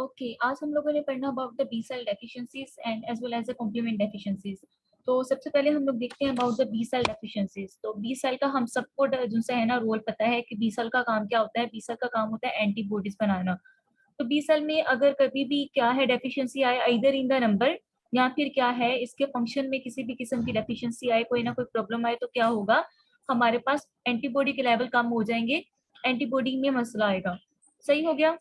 Okay, आज हम लोगों ने पढ़ना about the B cell deficiencies and as well as the complement deficiencies. तो सबसे पहले हम लोग देखते हैं about the B cell deficiencies. तो बी सेल का हम सबको जो है ना रोल पता है कि बी सेल का काम क्या होता है। बी सेल का काम होता है एंटीबॉडीज बनाना। तो बी सेल में अगर कभी भी क्या है डेफिशिएंसी आए आइदर इन द नंबर या फिर क्या है इसके फंक्शन में किसी भी किस्म की डेफिशिएंसी आए, कोई ना कोई प्रॉब्लम आए, तो क्या होगा, हमारे पास एंटीबॉडी के लेवल कम हो जाएंगे, एंटीबॉडी में मसला आएगा। सही हो गया।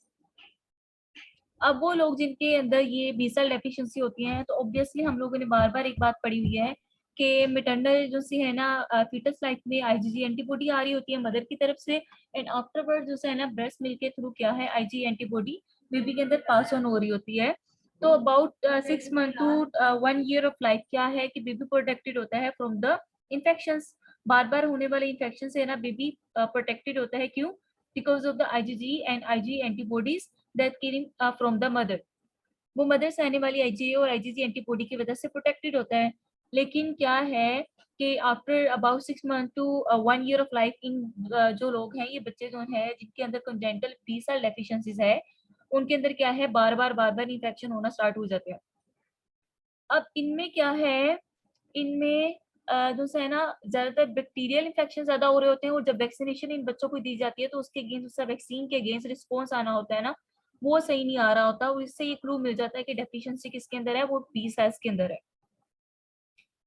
अब वो लोग जिनके अंदर ये बी सेल डेफिशिएंसी होती है, तो ऑब्वियसली हम लोगों ने बार बार एक बात पढ़ी हुई है कि मैटरनल जो सी है ना फीटस लाइफ में आईजीजी एंटीबॉडी आ रही होती है मदर की तरफ से, एंड आफ्टरवर्ड जो है ना ब्रेस्ट मिल्क के थ्रू क्या है आईजी एंटीबॉडी बेबी के अंदर पास ऑन हो रही होती है। तो about 6 month to 1 year of life क्या है कि बेबी प्रोटेक्टेड होता है फ्रॉम द इन्फेक्शंस। बार बार होने वाले इन्फेक्शन से ना बेबी प्रोटेक्टेड होता है। क्यों? Because of the IgG and IG antibodies that came from the mother. वो मदर से आने वाली आईजीए और आईजीजी एंटीबॉडी की वजह से प्रोटेक्टेड होता है। लेकिन क्या है कि after about 6 month to 1 year of life in जो लोग हैं, ये बच्चे जो हैं जिनके अंदर कंजेंटल बी सेल डेफिशिएंसीज है, उनके अंदर क्या है बार बार इन्फेक्शन होना स्टार्ट हो जाते हैं। अब इनमें क्या है, इनमें जो है ना ज्यादातर बैक्टीरियल इन्फेक्शन ज्यादा हो रहे होते हैं, और जब वैक्सीनेशन इन बच्चों को दी जाती है तो उसके अगेंस्ट उसका वैक्सीन के अगेंस्ट रिस्पॉन्स आना होता है ना, वो सही नहीं आ रहा होता। और इससे ये क्लू मिल जाता है कि डेफिशिएंसी किसके अंदर है, वो बी सेल्स के अंदर है।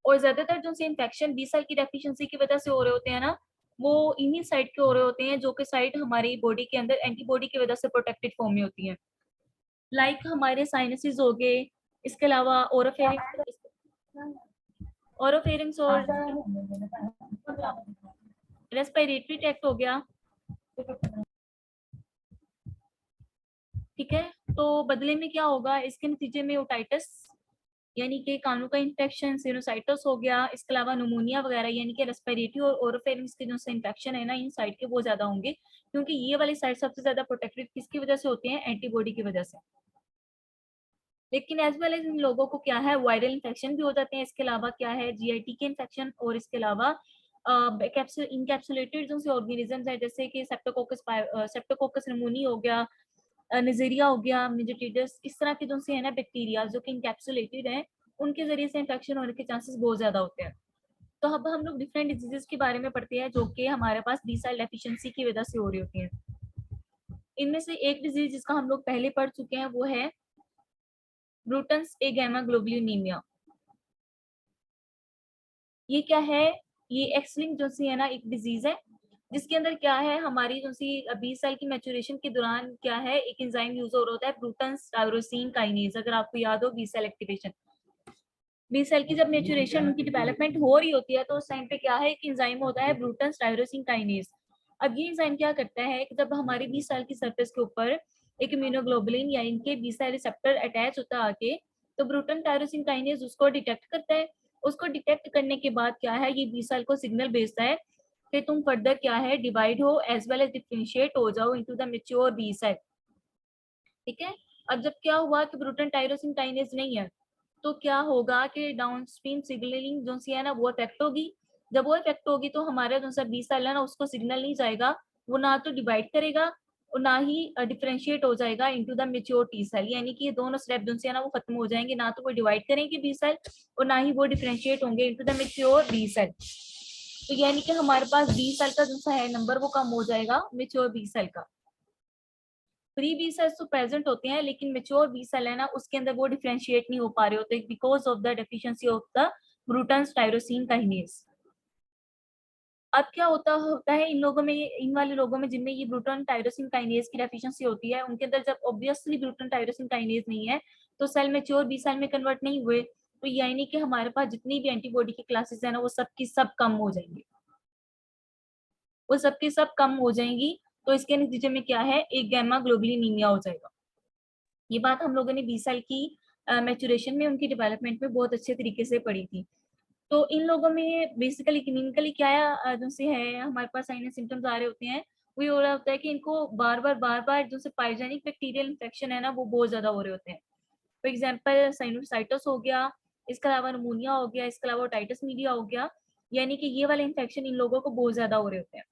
और ज्यादातर जो से इन्फेक्शन बी सेल की डेफिशिएंसी की वजह से हो रहे होते हैं ना, वो इन्हीं साइट के हो रहे होते हैं जो कि साइट हमारी बॉडी के अंदर एंटीबॉडी की वजह से प्रोटेक्टेड फॉर्म में होती है। लाइक हमारे साइनसेस हो गए, इसके अलावा ओरोफेरिंग्स और रेस्पिरेटरी ट्रैक्ट हो गया। ठीक है, तो बदले में क्या होगा, इसके नतीजे में ओटाइटिस यानी कि कानों का इन्फेक्शन, सिनोसाइटिस हो गया, इसके अलावा न्यूमोनिया वगैरह यानी कि रेस्पिरेटरी और ओरोफेरिंग्स के जो इन्फेक्शन है ना इन साइड के वो ज्यादा होंगे, क्योंकि ये वाली साइड सबसे ज्यादा प्रोटेक्टेड किसकी वजह से होती है, एंटीबॉडी की वजह से। लेकिन एज वेल एज इन लोगों को क्या है वायरल इन्फेक्शन भी हो जाते हैं। इसके अलावा क्या है जीआईटी के इन्फेक्शन, और इसके अलावा इनकैप्सुलेटेड जो ऑर्गेनिजम्स है जैसे कि सेप्टोकोकस निमोनी हो गया, नजरिया हो गया, मेनिंजाइटिस, इस तरह के जो है ना बैक्टीरिया जो कि इनकैप्सुलेटेड हैं, उनके जरिए से इन्फेक्शन होने के चांसेस बहुत ज्यादा होते हैं। तो अब हम लोग डिफरेंट डिजीजेस के बारे में पढ़ते हैं जो कि हमारे पास बी सेल डेफिशिएंसी की वजह से हो रही होती हैं। इनमें से एक डिजीज जिसका हम लोग पहले पढ़ चुके हैं वो है ब्रूटन्स ए गैमा ग्लोबुलिनीमिया। ये क्या है, ये एक्स लिंक जो सी है ना एक डिजीज है जिसके अंदर क्या है हमारी जो सी 20 साल की मैच्योरेशन के दौरान क्या है एक एंजाइम यूज हो रहा होता है ब्रूटन्स टायरोसिन काइनेज। अगर आपको याद हो B cell activation, B cell की जब मैच्योरेशन उनकी डेवलपमेंट हो रही होती है तो उस टाइम पे क्या है एक एंजाइम होता है ब्रूटन्स टायरोसिन काइनेज। अब ये एंजाइम क्या करता है कि जब हमारी 20 साल की सरफेस के ऊपर एक इम्यूनोग्लोबुलिन या इनके बी सेल रिसेप्टर अटैच होता है आके, तो ब्रूटन टायरोसिन काइनेज उसको डिटेक्ट करता है। उसको डिटेक्ट करने के बाद क्या है ये बी सेल को सिग्नल भेजता है कि तुम फर्दर क्या है डिवाइड हो एज वेल एज डिफरेंशिएट हो जाओ into the mature B cell. ठीक है, अब जब क्या हुआ कि ब्रूटन टायरोसिन काइनेज नहीं है, तो क्या होगा कि डाउनस्ट्रीम सिग्नलिंग जो सी है ना वो इफेक्ट होगी। जब वो इफेक्ट होगी तो हमारा जो सा बी सेल है ना उसको सिग्नल नहीं जाएगा, वो ना तो डिवाइड करेगा और ना ही डिफरेंशिएट हो जाएगा into the mature T cell. यानी कि ये दोनों स्टेप जो है ना वो खत्म हो जाएंगे, ना तो वो डिवाइड करेंगे बी सेल और ना ही वो डिफरेंशिएट होंगे into the mature B cell. तो यानी कि हमारे पास बी सेल का जो सा है नंबर वो कम हो जाएगा मैच्योर बी सेल का। प्री बी सेल्स तो प्रेजेंट होते हैं लेकिन मेच्योर बी सेल है ना उसके अंदर वो डिफरेंशिएट नहीं हो पा रहे होते because of the deficiency of the Bruton's tyrosine kinase. अब क्या होता है इन लोगों में, इन वाले लोगों में जिनमें ये ब्रूटन टायरोसिन काइनेज की डेफिशिएंसी होती है, उनके अंदर जब ऑब्वियसली ब्रूटन टायरोसिन काइनेज नहीं है तो सेल मेच्योर बी सेल में कन्वर्ट नहीं हुए, तो यानी कि हमारे पास जितनी भी एंटीबॉडी की क्लासेस है ना वो सब की सब कम हो जाएंगी, वो सबकी सब कम हो जाएंगी। तो इसके नतीजे में क्या है एक गैमा ग्लोबुलिनीमिया हो जाएगा। ये बात हम लोगों ने 20 साल की मैच्योरेशन में उनकी डेवलपमेंट में बहुत अच्छे तरीके से पढ़ी थी। तो इन लोगों में बेसिकली क्लिनिकली क्या जो से है हमारे पास साइन एंड सिम्टम्स आ रहे होते हैं, वो ये हो रहा होता है कि इनको बार बार जो से पाइजेनिक बैक्टीरियल इन्फेक्शन है ना वो बहुत ज्यादा हो रहे होते हैं। फॉर एग्जाम्पल साइनोसाइटिस हो गया, इसके अलावा निमोनिया हो गया, इसके अलावा ओटाइटिस मीडिया हो गया, यानी कि ये वाले इन्फेक्शन इन लोगों को बहुत ज्यादा हो रहे होते हैं।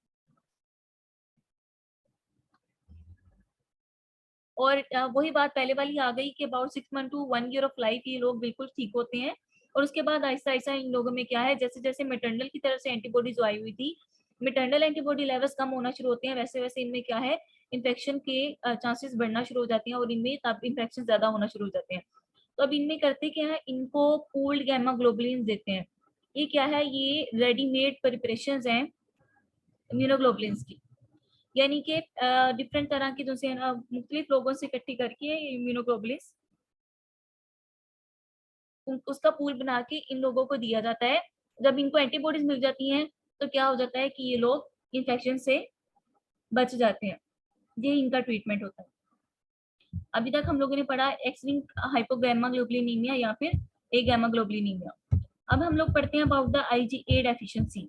और वही बात पहले वाली आ गई कि about 6 month to 1 year of life ये लोग बिल्कुल ठीक होते हैं। और उसके बाद आहिस्ता आहिस्ता इन लोगों में क्या है, जैसे जैसे मैटरनल की तरफ से एंटीबॉडीज आई हुई थी, मैटरनल एंटीबॉडी लेवल्स कम होना शुरू होते हैं, वैसे वैसे इनमें क्या है, इन्फेक्शन के चांसेस बढ़ना शुरू हो जाते हैं और इनमें तब इन्फेक्शन ज्यादा होना शुरू हो जाते हैं। तो अब इनमें करते क्या है, इनको पूल्ड गैमा ग्लोबुलिन देते हैं। ये क्या है, ये रेडीमेड प्रिपरेशंस हैं इम्यूनोग्लोबुलिन्स की, यानी कि डिफरेंट तरह की जो से ना मुख्तलिफ लोगों से इकट्ठी करके इम्यूनोग्लोबुलिन्स उसका पूल बना के इन लोगों को दिया जाता है। जब इनको एंटीबॉडीज मिल जाती हैं तो क्या हो जाता है कि ये लोग इन्फेक्शन से बच जाते हैं। ये इनका ट्रीटमेंट होता है। अभी तक हम लोगों ने पढ़ा एक्स लिंक्ड हाइपोगैमाग्लोबुलिनीमिया या फिर अगैमाग्लोबुलिनीमिया। अब हम लोग पढ़ते हैं about the IgA deficiency.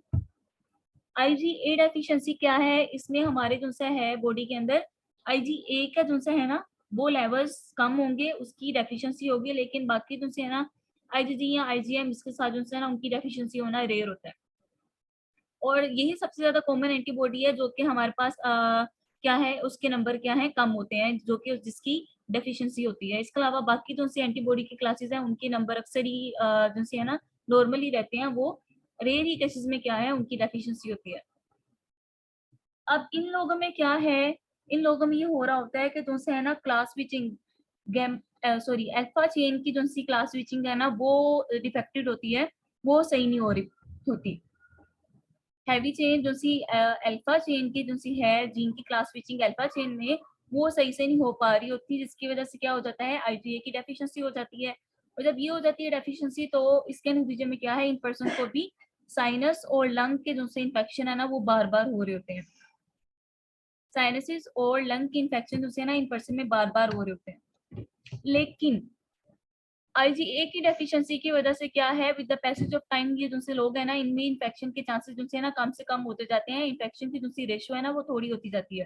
IgA deficiency क्या है, इसमें हमारे जो सा है बॉडी के अंदर आईजीए का जो सा है ना वो लेवल्स कम होंगे, उसकी डेफिशिएंसी होगी, लेकिन बाकी जो से है ना आईजीजी या आईजीएम इसके साथ जो है ना उनकी डेफिशिएंसी होना रेयर होता है। और यही सबसे ज्यादा कॉमन एंटीबॉडी है जो कि हमारे पास क्या है, उसके नंबर क्या है, कम होते हैं, जो कि जिसकी डेफिशिएंसी होती है। इसके अलावा बाकी जो सी एंटीबॉडी की क्लासेस हैं उनके नंबर अक्सर ही जो सी है ना नॉर्मली रहते हैं, वो रेयर ही केसेस में क्या है उनकी डेफिशिएंसी होती है। अब इन लोगों में क्या है, इन लोगों में ये हो रहा होता है कि जो से है ना class switching gamma sorry alpha chain की जो सी क्लास स्विचिंग है ना वो डिफेक्टेड होती है, वो सही नहीं हो रही होती। हैवी चेन जो सी अल्फा चेन की जो सी है जीन की क्लास स्विचिंग अल्फा चेन में वो सही से नहीं हो पा रही होती, जिसकी वजह से क्या हो जाता है, आईजीए की डेफिशिएंसी हो जाती है। और जब ये हो जाती है डेफिशिएंसी तो इसके नतीजे में क्या है, इन पर्सन को भी साइनस और लंग के जो से इन्फेक्शन है ना वो बार बार हो रहे होते हैं। साइनसिस और लंग की इन्फेक्शन जो से ना इन पर्सन में बार बार हो रहे होते हैं। लेकिन आईजीए की डेफिशिएंसी की वजह से क्या है, with the passage of time ये जो लोग है ना इनमें इन्फेक्शन के चांसेस जो है ना कम से कम होते जाते हैं, इन्फेक्शन की जो रेशियो है ना वो थोड़ी होती जाती है।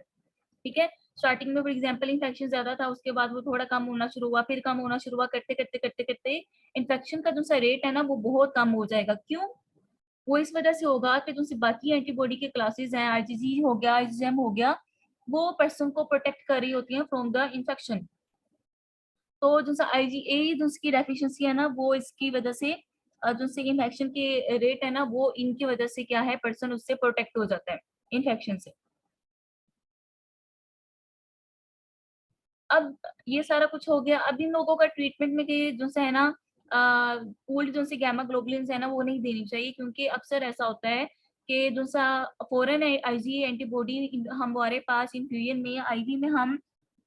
ठीक है, स्टार्टिंग में फॉर एग्जांपल इन्फेक्शन ज्यादा था, उसके बाद वो थोड़ा कम होना शुरू हुआ, फिर कम होना शुरू हुआ, करते करते करते करते इन्फेक्शन का जो सा रेट है ना वो बहुत कम हो जाएगा। क्यों? वो इस वजह से होगा कि जो बाकी एंटीबॉडी के क्लासेस हैं, आईजीजी हो गया, आईजीएम हो गया, वो पर्सन को प्रोटेक्ट कर रही होती है फ्रॉम द इन्फेक्शन। तो जो सा आईजीए जो उसकी डेफिशिएंसी है ना वो इसकी वजह से जो से इन्फेक्शन के रेट है ना वो इनकी वजह से क्या है, पर्सन उससे प्रोटेक्ट हो जाता है इन्फेक्शन से। अब ये सारा कुछ हो गया, अब इन लोगों का ट्रीटमेंट में कि जो से है ना पूल्ड जो से गामा ग्लोबुलिन्स है ना वो नहीं देनी चाहिए, क्योंकि अक्सर ऐसा होता है कि जो सा फॉरेन आईजीए एंटीबॉडी हमारे पास इन्फ्यूजन में आईवी में हम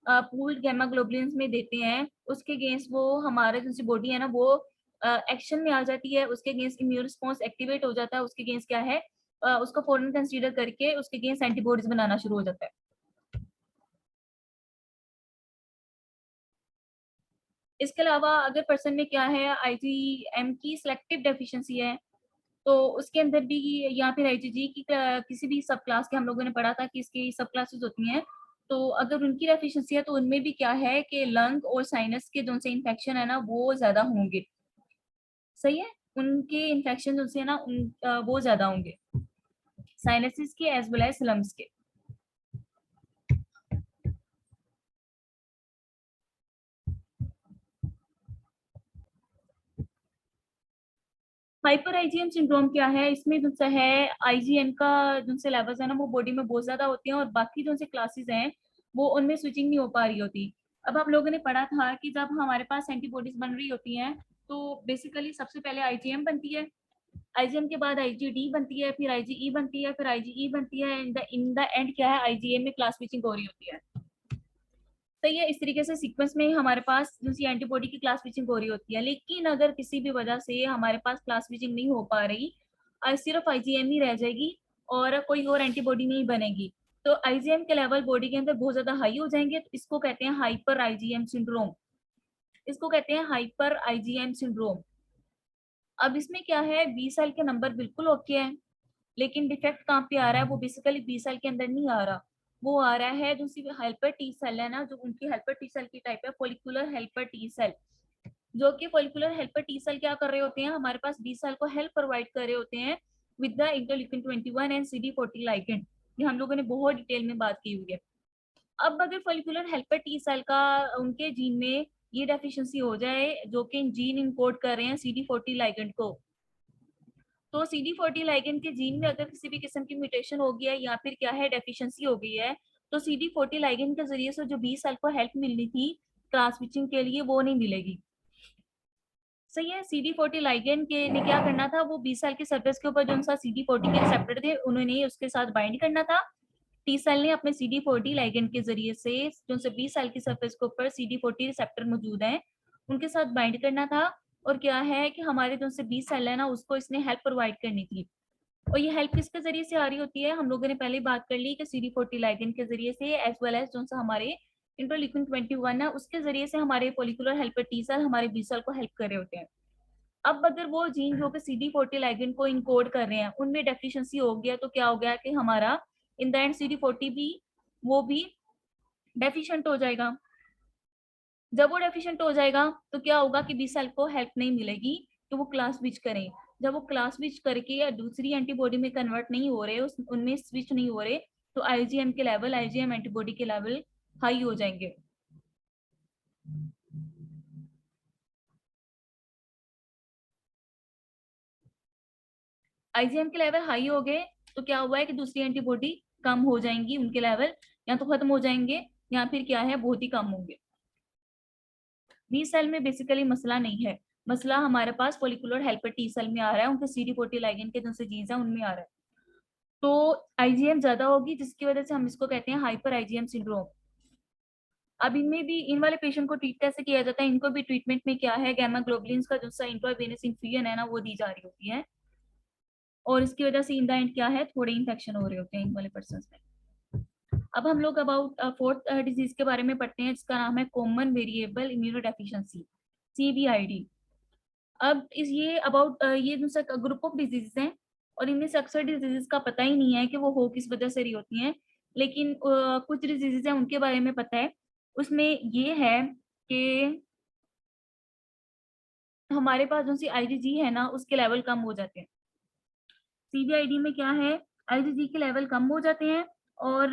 पूल्ड गामा ग्लोबुलिन्स में देते हैं, उसके अगेंस्ट वो हमारे जो बॉडी है ना वो एक्शन में आ जाती है, उसके अगेंस्ट इम्यून रिस्पॉन्स एक्टिवेट हो जाता है, उसके अगेंस्ट क्या है उसको फॉरन कंसीडर करके उसके अगेंस्ट एंटीबॉडीज बनाना शुरू हो जाता है। इसके अलावा अगर पर्सन में क्या है आईजीएम की सिलेक्टिव डेफिशिएंसी है तो उसके अंदर भी, या फिर आईजीजी की किसी भी सब क्लास के हम लोगों ने पढ़ा था कि इसकी सब क्लासेस होती हैं, तो अगर उनकी डेफिशिएंसी है तो उनमें भी क्या है कि लंग और साइनस के जो से इन्फेक्शन है ना वो ज्यादा होंगे। सही है, उनके इन्फेक्शन जो से है ना वो ज्यादा होंगे साइनसिस के एज वेल एज लंग्स के। हाइपर आईजीएम सिंड्रोम क्या है, इसमें जो है आईजीएम का जो से लेवल्स है ना वो बॉडी में बहुत ज्यादा होती हैं और बाकी जो से क्लासेस हैं वो उनमें स्विचिंग नहीं हो पा रही होती। अब हम लोगों ने पढ़ा था कि जब हमारे पास एंटीबॉडीज बन रही होती हैं तो बेसिकली सबसे पहले आईजीएम बनती है, आईजीएम के बाद आईजीडी बनती है, फिर आईजीई बनती है, फिर आईजीई बनती है, इन द एंड क्या है आईजीएम में क्लास स्विचिंग हो रही होती है। तो ये इस तरीके से सीक्वेंस में हमारे पास जो सी एंटीबॉडी की क्लास स्विचिंग हो रही होती है। लेकिन अगर किसी भी वजह से हमारे पास क्लास स्विचिंग नहीं हो पा रही, सिर्फ आईजीएम ही रह जाएगी और कोई और एंटीबॉडी नहीं बनेगी, तो आईजीएम के लेवल बॉडी के अंदर बहुत ज्यादा हाई हो जाएंगे, तो इसको कहते हैं हाइपर आईजीएम सिंड्रोम। इसको कहते हैं हाइपर आईजीएम सिंड्रोम। अब इसमें क्या है, 20 साल के नंबर बिल्कुल ओके है, लेकिन डिफेक्ट कहाँ पे आ रहा है, वो बेसिकली 20 साल के अंदर नहीं आ रहा, वो आ रहा है दूसरी हेल्पर टी सेल है ना, जो उनकी हेल्पर टी सेल की टाइप है फॉलिकुलर हेल्पर टी सेल। जो कि फॉलिकुलर हेल्पर टी सेल क्या कर रहे होते हैं, हमारे पास 20 साल को हेल्प प्रोवाइड कर रहे होते हैं with the interleukin 21 and CD40 ligand. ये हम लोगों ने बहुत डिटेल में बात की हुई है। अब अगर फॉलिकुलर हेल्पर टी सेल का उनके जीन में ये डेफिशिएंसी हो जाए, जो कि जीन इनकोड कर रहे हैं CD40 लाइगेंड को, तो CD40 लाइगेंड के जीन में अगर किसी भी किस्म की म्यूटेशन हो गया है या फिर क्या है डेफिशिएंसी हो गई है, तो CD40 लाइगेंड के जरिए से जो 20 सेल को हेल्प मिलनी थी क्लास स्विचिंग के लिए, वो नहीं मिलेगी। सही है। CD40 लाइगेंड के ने क्या करना था, वो 20 सेल के सरफेस के ऊपर जो उनका CD40 के रिसेप्टर थे उन्होंने उसके साथ बाइंड करना था। टी सेल ने अपने CD40 लाइगेंड के जरिए से जो 20 सेल की सरफेस के ऊपर CD40 रिसेप्टर मौजूद हैं उनके साथ बाइंड करना था। और क्या है कि हमारे जो 20 सेल है ना, उसको इसने हेल्प प्रोवाइड करनी थी। और ये हेल्प किसके जरिए से आ रही होती है, हम लोगों ने पहले बात कर ली कि CD40 लाइगेंड के जरिए से, एज वेल एज जो हमारे इंटरल्यूकिन 21 है उसके जरिए से हमारे फॉलिकुलर हेल्पर टी सेल हमारे बी सेल को हेल्प कर रहे होते हैं। अब अगर वो जीन जो कि CD40 लाइगेंड को इनकोड कर रहे हैं उनमें डेफिशिएंसी हो गया, तो क्या हो गया कि हमारा इन द एंड CD40 भी वो भी डेफिशिएंट हो जाएगा। जब वो डेफिशिएंट हो जाएगा तो क्या होगा कि बी सेल को हेल्प नहीं मिलेगी कि वो क्लास स्विच करें। जब वो क्लास स्विच करके या दूसरी एंटीबॉडी में कन्वर्ट नहीं हो रहे, उनमें स्विच नहीं हो रहे, तो आईजीएम के लेवल, आईजीएम एंटीबॉडी के लेवल हाई हो जाएंगे। आईजीएम के लेवल हाई हो गए तो क्या हुआ है कि दूसरी एंटीबॉडी कम हो जाएंगी, उनके लेवल या तो खत्म हो जाएंगे या फिर क्या है बहुत ही कम होंगे। बी सेल में बेसिकली मसला नहीं है, मसला हमारे पास फॉलिकुलर हेल्पर टी सेल में आ रहा है, उनके CD40 लाइगेंड के जो जीन्स है उनमें आ रहा है। तो आईजीएम ज्यादा होगी जिसकी वजह से हम इसको कहते हैं हाइपर आईजीएम सिंड्रोम। अब इनमें भी इन वाले पेशेंट को ट्रीट कैसे किया जाता है, इनको भी ट्रीटमेंट में क्या है, गामा ग्लोबुलिन्स का जो सा इंट्रावेनस इन्फ्यूजन है ना वो दी जा रही होती है। और इसकी वजह से इन द एंड क्या है, थोड़े इन्फेक्शन हो रहे होते हैं इन वाले पर्सन में। अब हम लोग अबाउट फोर्थ डिजीज के बारे में पढ़ते हैं जिसका नाम है कॉमन वेरिएबल इम्यूनोडेफिशिएंसी, CVID। अब इस ये अबाउट ये दूसरा ग्रुप ऑफ डिजीजेस हैं और इनमें से अक्सर डिजीजेस का पता ही नहीं है कि वो हो किस वजह से रही होती हैं, लेकिन कुछ डिजीजेस हैं उनके बारे में पता है। उसमें ये है कि हमारे पास जो सी IgG है ना उसके लेवल कम हो जाते हैं। CVID में क्या है, IgG के लेवल कम हो जाते हैं और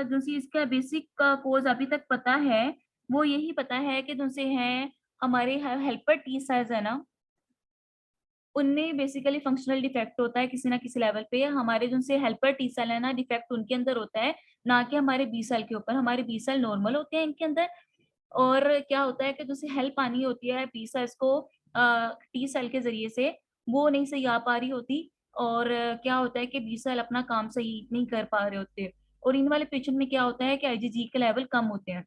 जो सी इसका बेसिक कोज अभी तक पता है वो यही पता है कि जो से है हमारे हेल्पर टी सेल्स है ना उनमें बेसिकली फंक्शनल डिफेक्ट होता है किसी ना किसी लेवल पे। हमारे जो से हेल्पर टी सेल है ना, डिफेक्ट उनके अंदर होता है, ना कि हमारे बी सेल के ऊपर। हमारे बी सेल नॉर्मल होते हैं इनके अंदर। और क्या होता है कि जैसे हेल्प आनी होती है बी सेल्स को टी सेल के जरिए से, वो नहीं सही आ पा रही होती। और क्या होता है कि बी सेल अपना काम सही नहीं कर पा रहे होते। और इन वाले पेशेंट में क्या होता है कि IgG के लेवल कम होते हैं।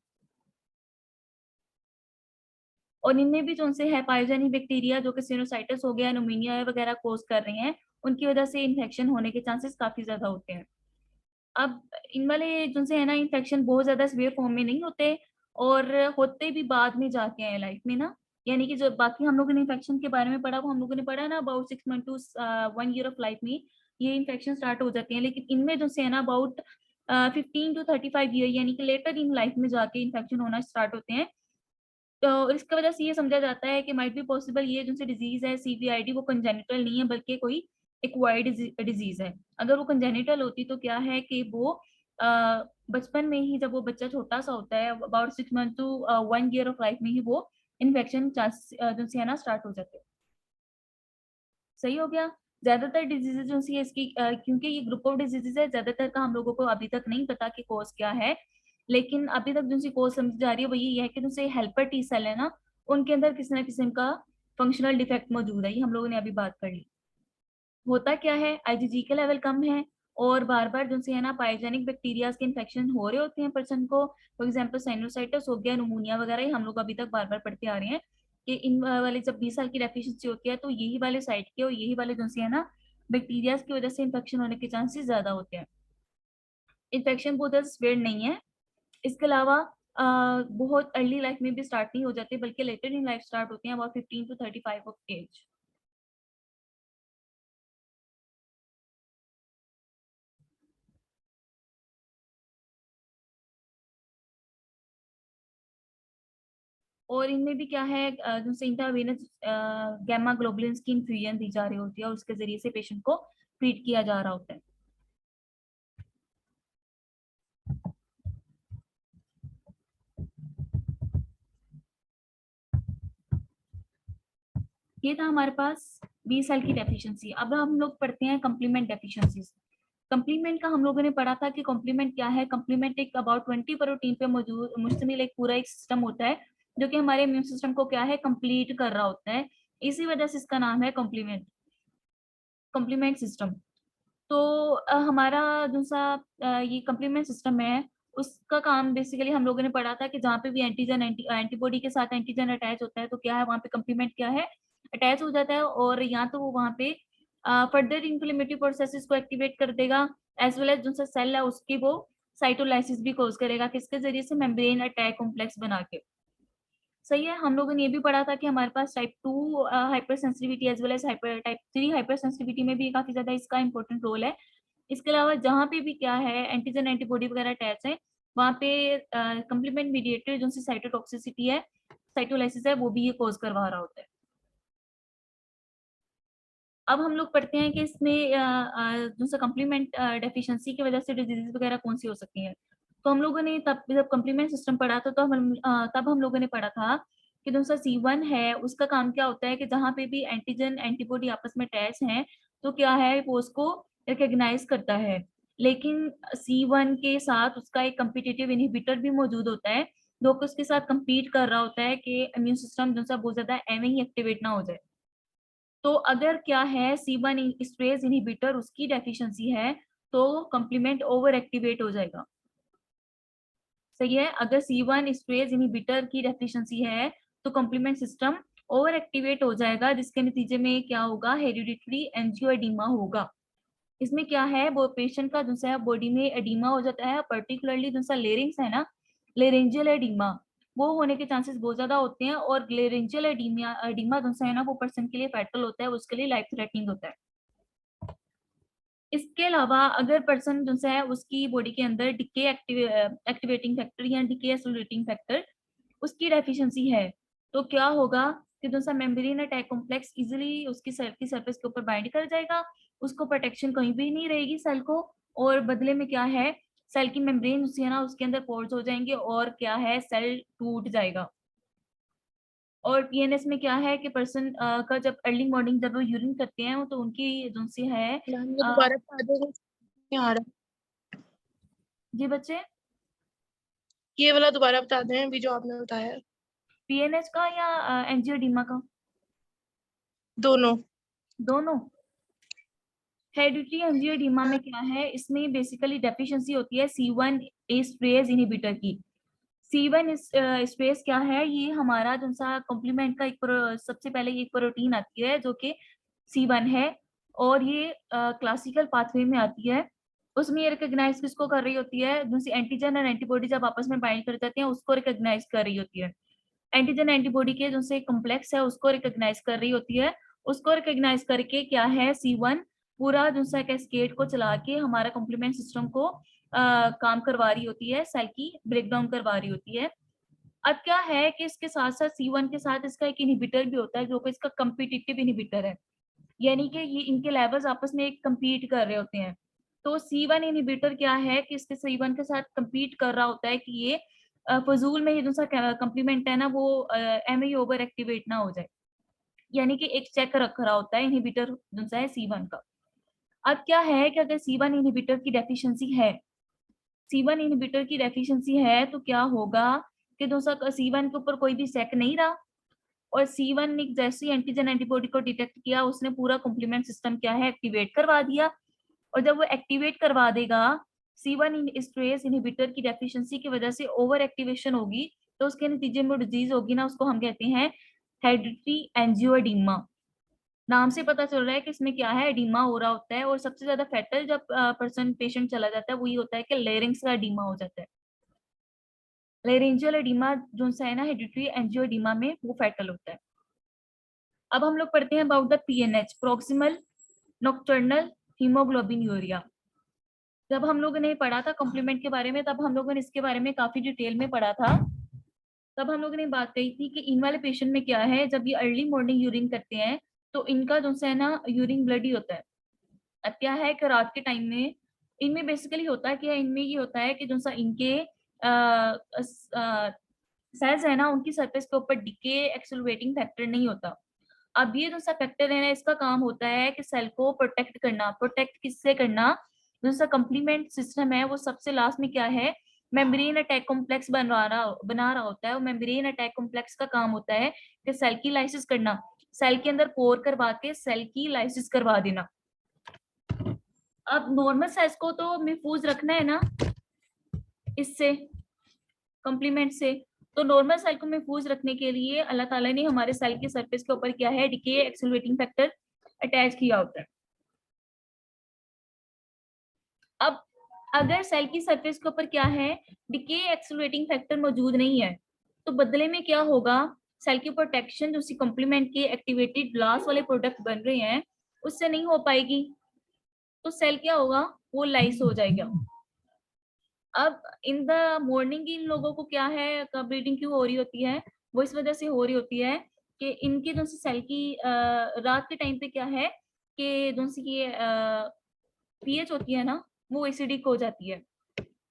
और इनमें भी जो उनसे है पायोजेनिक बैक्टीरिया जो कि सिनोसाइटिस हो गया, न्यूमोनिया वगैरह कोज कर रहे हैं, उनकी वजह से इन्फेक्शन होने के चांसेस काफी ज्यादा होते हैं। अब इन वाले जिनसे है ना इन्फेक्शन बहुत ज्यादा सीवियर फॉर्म में नहीं होते और होते भी बाद में जाते हैं लाइफ में ना। यानी कि जो बाकी हम लोगों ने इन्फेक्शन के बारे में पढ़ा, वो हम लोगों ने पढ़ा ना about 6 month to 1 year of life में ये इन्फेक्शन स्टार्ट हो जाती है। लेकिन इनमें जो से है ना अबाउट 15 to 35 ईयर यानी कि लेटर इन लाइफ में जाके इन्फेक्शन होना स्टार्ट होते हैं। तो इसकी वजह से ये समझा जाता है कि माइट बी पॉसिबल ये जो सी डिजीज है CVID वो कंजेनिटल नहीं है बल्कि कोई एक्वायर्ड डिजीज है। अगर वो कंजेनिटल होती तो क्या है कि वो बचपन में ही, जब वो बच्चा छोटा सा होता है about 6 month to 1 year of life में ही वो इन्फेक्शन चांस जो सी है ना स्टार्ट हो जाते हैं। सही हो गया। ज्यादातर डिजीजेज जो सी है इसकी क्योंकि ये ग्रुप ऑफ डिजीजेज है, ज्यादातर का हम लोगों को अभी तक नहीं पता कि कॉज क्या है। लेकिन अभी तक जो सी कॉज समझी जा रही है वो यही है कि जो से हेल्पर टी सेल है ना उनके अंदर किसी ना किस्म का फंक्शनल डिफेक्ट मौजूद है। ये हम लोगों ने अभी बात कर ली। होता क्या है, IgG के लेवल कम है और बार बार जो से है ना पायोजेनिक बैक्टीरिया के इन्फेक्शन हो रहे होते हैं पर्सन को। फॉर एग्जाम्पल साइनोसाइटिस हो गया, न्यूमोनिया वगैरह, ही हम लोग अभी तक बार बार पढ़ते आ रहे हैं कि इन वाले जब 20 साल की डेफिशिएंसी होती है तो यही वाले साइट के और यही वाले जो से है ना बैक्टीरिया की वजह से इन्फेक्शन होने के चांसेस ज्यादा होते हैं। इन्फेक्शन बहुत ज्यादा स्प्रेड नहीं है। इसके अलावा बहुत अर्ली लाइफ में भी स्टार्ट नहीं हो जाते बल्कि लेटर इन लाइफ स्टार्ट होते हैं अबाउट 15 to 35 ऑफ एज। और इनमें भी क्या है जैसे इंट्रावेनस गैमा ग्लोबुलिन्स की इन्फ्यूजन दी जा रही होती है और उसके जरिए से पेशेंट को ट्रीट किया जा रहा होता है। ये था हमारे पास बी सेल की डेफिशिएंसी। अब हम लोग पढ़ते हैं कॉम्प्लीमेंट डेफिशिएंसीज। कॉम्प्लीमेंट का हम लोगों ने पढ़ा था कि कॉम्प्लीमेंट क्या है। कॉम्प्लीमेंट एक अबाउट 20 प्रोटीन पे मौजूद मुश्तमिल एक पूरा एक सिस्टम होता है जो कि हमारे इम्यून सिस्टम को क्या है, कंप्लीट कर रहा होता है। इसी वजह से इसका नाम है कॉम्प्लीमेंट, कॉम्प्लीमेंट सिस्टम। तो हमारा जो सा ये कॉम्प्लीमेंट सिस्टम है उसका काम बेसिकली हम लोगों ने पढ़ा था कि जहाँ पे भी एंटीजन एंटीबॉडी के साथ एंटीजन अटैच होता है तो क्या है वहाँ पे कॉम्प्लीमेंट क्या है, अटैच हो जाता है। और या तो वो वहाँ पे फर्दर इन्फ्लेमेटरी प्रोसेसेस को एक्टिवेट कर देगा, एज वेल एज जो सा सेल है उसकी वो साइटोलाइसिस भी कोज करेगा, किसके जरिए से, मेम्ब्रेन अटैक कॉम्प्लेक्स बना के। सही है। हम लोगों ने ये भी पढ़ा था कि हमारे पास type 2 hyper sensitivity as well as hyper type 3 hyper sensitivity में भी काफी ज्यादा इसका इंपॉर्टेंट रोल है। इसके अलावा जहाँ पे भी क्या है एंटीजन एंटीबॉडी वगैरह अटैच है वहाँ पे कंप्लीमेंट मीडिएटेड जो सी साइटोटॉक्सिसिटी है, साइटोलाइसिस है, वो भी ये कोज करवा रहा होता है। अब हम लोग पढ़ते हैं कि इसमें जो सा कंप्लीमेंट डेफिशिएंसी की वजह से डिजीज वगैरह कौन सी हो सकती हैं। तो हम लोगों ने तब जब कंप्लीमेंट सिस्टम पढ़ा था तो तब हम लोगों ने पढ़ा था कि जो सा C1 है उसका काम क्या होता है कि जहाँ पे भी एंटीजन एंटीबॉडी आपस में अटैच हैं तो क्या है वो उसको रिकॉग्नाइज करता है। लेकिन C1 के साथ उसका एक कम्पिटिटिव इनहिबिटर भी मौजूद होता है जो कि उसके साथ compete कर रहा होता है कि इम्यून सिस्टम जो सा बहुत ज्यादा एवं ही एक्टिवेट ना हो जाए। तो अगर क्या है C1 स्ट्रेस इनहिबिटर उसकी डेफिशिएंसी है तो कॉम्प्लीमेंट ओवर एक्टिवेट हो जाएगा। सही है। अगर C1 स्ट्रेस इनहिबिटर की डेफिशिएंसी है तो कॉम्प्लीमेंट सिस्टम ओवर एक्टिवेट हो जाएगा, जिसके नतीजे में क्या होगा, हेरिडिटरी एंजियोएडिमा होगा। इसमें क्या है वो पेशेंट का दूसरा बॉडी में एडिमा हो जाता है, पर्टिकुलरली दूसरा लेरिंग्स है ना, लेरेंजियल एडिमा, वो होने के चांसेस बहुत ज्यादा होते हैं। और लेरेंजियल एडिमा एडिमा दूसरा है ना वो पर्सन के लिए फैटल होता है, उसके लिए लाइफ थ्रेटनिंग होता है। इसके अलावा अगर पर्सन जो है उसकी बॉडी के अंदर डीके एक्टिवेटिंग फैक्टर या डीके एक्सेलरेटिंग फैक्टर उसकी डेफिशिएंसी है तो क्या होगा कि जो सा मेम्ब्रेन अटैक कॉम्प्लेक्स इजीली उसकी सेल की सरफेस के ऊपर बाइंड कर जाएगा, उसको प्रोटेक्शन कहीं भी नहीं रहेगी सेल को। और बदले में क्या है, सेल की मेम्ब्रेन उसकी है ना उसके अंदर पोर्स हो जाएंगे और क्या है सेल टूट जाएगा। और पीएनएस में क्या है कि पर्सन का जब अर्ली मॉर्निंग जब वो यूरिन करते हैं तो उनकी जो सी है मैम ये दोबारा बता दो, नहीं आ रहा। जी बच्चे, ये वाला दोबारा बता दें अभी जो आपने बताया। पीएनएच का या एंजियोडीमा का? दोनों। दोनों। हेरिडिटरी एंजियोडीमा में क्या है, इसमें बेसिकली डेफिशिएंसी होती है C1 एस्ट्रेज इनहिबिटर की। C1 स्पेस क्या है, ये हमारा जो सा कॉम्प्लीमेंट का एक सबसे पहले एक प्रोटीन आती है जो कि C1 है और ये क्लासिकल पाथवे में आती है। उसमें ये रिकॉग्नाइज किसको कर रही होती है, जो सी एंटीजन और एंटीबॉडी जब आपस में बाइंड कर जाते हैं उसको रिकॉग्नाइज कर रही होती है। एंटीजन एंटीबॉडी के जो से कॉम्प्लेक्स है उसको रिकॉग्नाइज कर रही होती है। उसको रिकॉग्नाइज करके क्या है C1 पूरा जो सा कैस्केड को चला के हमारा कॉम्प्लीमेंट सिस्टम को काम करवा रही होती है, सेल की ब्रेकडाउन करवा रही होती है। अब क्या है कि इसके साथ साथ C1 के साथ इसका एक इनहिबिटर भी होता है जो कि इसका कम्पिटिटिव इनहिबिटर है, यानी कि ये इनके लेवल्स आपस में एक कम्पीट कर रहे होते हैं। तो C1 इनहिबिटर क्या है कि इसके C1 के साथ कम्पीट कर रहा होता है कि ये फजूल में ये जो सा कम्प्लीमेंट है ना वो एम ओवर एक्टिवेट ना हो जाए, यानी कि एक चेक रख रहा होता है इनहिबिटर जो सा है C1 का। अब क्या है कि अगर C1 इनहिबिटर की डेफिशिएंसी है, C1 इनहिबिटर की डेफिशिएंसी है तो क्या होगा कि जो सा C1 के ऊपर कोई भी चेक नहीं रहा और C1 ने जैसे ही एंटीजन एंटीबॉडी को डिटेक्ट किया उसने पूरा कॉम्प्लीमेंट सिस्टम क्या है एक्टिवेट करवा दिया। और जब वो एक्टिवेट करवा देगा, C1 स्ट्रेस इनहिबिटर की डेफिशिएंसी की वजह से ओवर एक्टिवेशन होगी तो उसके नतीजे में डिजीज होगी ना, उसको हम कहते हैं हेरिडिटरी एंजियोएडिमा। नाम से पता चल रहा है कि इसमें क्या है, एडिमा हो रहा होता है। और सबसे ज्यादा फैटल जब पर्सन पेशेंट चला जाता है वही होता है कि लेरिंग्स का एडिमा हो जाता है। लेरेंजियल एडिमा जो सा है ना हेरिडिटरी एंजियोएडिमा में वो फैटल होता है। अब हम लोग पढ़ते हैं about the पीएनएच, proximal nocturnal haemoglobin urea. जब हम लोगों ने पढ़ा था कॉम्प्लीमेंट के बारे में तब हम लोगों ने इसके बारे में काफी डिटेल में पढ़ा था। तब हम लोगों ने बात कही थी कि इन वाले पेशेंट में क्या है, जब ये अर्ली मॉर्निंग यूरिन करते हैं तो इनका जो सा है ना यूरिन ब्लडी होता है। अब क्या है कि रात के टाइम में इनमें बेसिकली होता है कि इनमें ये होता है कि जो सा इनके सेल्स है ना उनकी सरफेस के ऊपर डिके एक्सेलरेटिंग फैक्टर नहीं होता। अब ये जो सा फैक्टर है ना, इसका काम होता है कि सेल को प्रोटेक्ट करना। प्रोटेक्ट किससे करना? जो सा कॉम्प्लीमेंट सिस्टम है वो सबसे लास्ट में क्या है, मेम्ब्रेन अटैक कॉम्प्लेक्स बना रहा होता है। और मेम्ब्रेन अटैक कॉम्प्लेक्स का काम होता है कि सेल की लाइसिस करना, सेल के अंदर पोर करवा के सेल की लाइसिस करवा देना। अब नॉर्मल सेल्स को तो महफूज रखना है ना इससे, कॉम्प्लीमेंट से। तो नॉर्मल सेल को महफूज रखने के लिए अल्लाह ताला ने हमारे सेल के सरफेस के ऊपर क्या है, डिके एक्सेलरेटिंग फैक्टर अटैच किया होता है। अब अगर सेल की सरफेस के ऊपर क्या है, डिके एक्सेलरेटिंग फैक्टर मौजूद नहीं है, तो बदले में क्या होगा, सेल की प्रोटेक्शन जो सी कॉम्प्लीमेंट के एक्टिवेटेड ग्लास वाले प्रोडक्ट बन रहे हैं उससे नहीं हो पाएगी। तो सेल क्या होगा, वो लाइस हो जाएगा। अब इन द मॉर्निंग इन लोगों को क्या है, ब्लीडिंग क्यों हो रही होती है, वो इस वजह से हो रही होती है कि इनके जो सेल की रात के टाइम पे क्या है कि जो सी ये पीएच होती है ना, वो एसिडिक हो जाती है।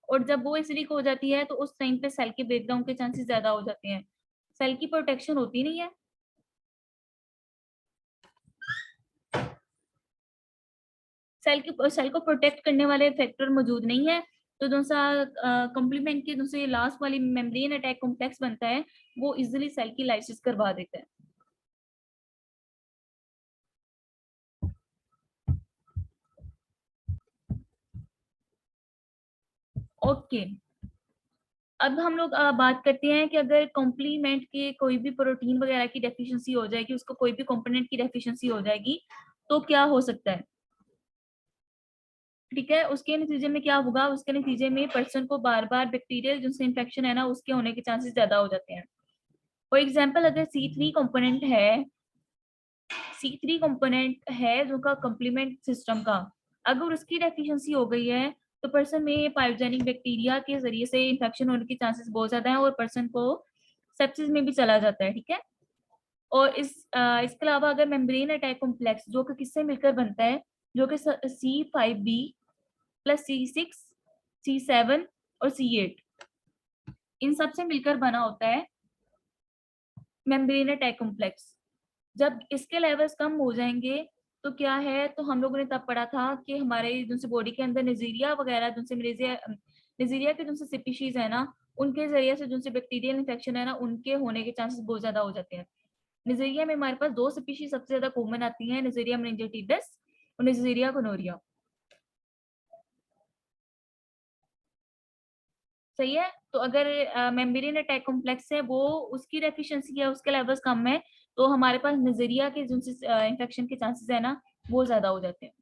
और जब वो एसिडिक हो जाती है तो उस टाइम पे सेल के ब्रेकडाउन के चांसेस ज्यादा हो जाते हैं। सेल की प्रोटेक्शन होती नहीं है। सेल को प्रोटेक्ट करने वाले फैक्टर मौजूद नहीं है, तो जो सा कॉम्प्लीमेंट के दूसरे लास्ट वाली मेम्ब्रेन अटैक कॉम्प्लेक्स बनता है वो इजिली सेल की लाइसिस करवा देता है। ओके, अब हम लोग बात करते हैं कि अगर कॉम्प्लीमेंट के कोई भी प्रोटीन वगैरह की डेफिशिएंसी हो जाएगी, उसको कोई भी कंपोनेंट की डेफिशिएंसी हो जाएगी तो क्या हो सकता है। ठीक है, उसके नतीजे में क्या होगा, उसके नतीजे में पर्सन को बार बार बैक्टीरियल जो इन्फेक्शन है ना उसके होने के चांसेस ज्यादा हो जाते हैं। फॉर एग्जाम्पल, अगर C3 कंपोनेंट है, C3 कंपोनेंट है जो का कॉम्प्लीमेंट सिस्टम का, अगर उसकी डेफिशिएंसी हो गई है तो पर्सन में पायोजेनिक बैक्टीरिया के जरिए से इन्फेक्शन होने के चांसेस बहुत ज्यादा है और पर्सन को सेप्सिस में भी चला जाता है। ठीक है, और इसके अलावा अगर मेम्ब्रेन अटैक कॉम्प्लेक्स जो कि किससे मिलकर बनता है, जो कि C5b प्लस C6 C7 और C8 इन सब से मिलकर बना होता है मेम्ब्रेन अटैक कॉम्प्लेक्स। जब इसके लेवल्स कम हो जाएंगे तो क्या है, तो हम लोगों ने तब पढ़ा था कि हमारे जिनसे बॉडी के अंदर नजीरिया वगैरह जिनसे नजीरिया के जिनसे स्पीशीज है ना, उनके जरिए से जिनसे बैक्टीरियल इन्फेक्शन है ना उनके होने के चांसेस बहुत ज्यादा हो जाते हैं। नजीरिया में हमारे पास दो स्पीशीज सबसे ज्यादा कॉमन आती हैं, नजीरिया मेनिंजाइटिस और नजीरिया गोनोरिया। सही है, तो अगर मेम्ब्रेन अटैक कॉम्प्लेक्स है वो उसकी डेफिशिएंसी है, उसके लेवल्स कम है, तो हमारे पास नजरिया के जिनसे इन्फेक्शन के चांसेस है ना वो ज्यादा हो जाते हैं।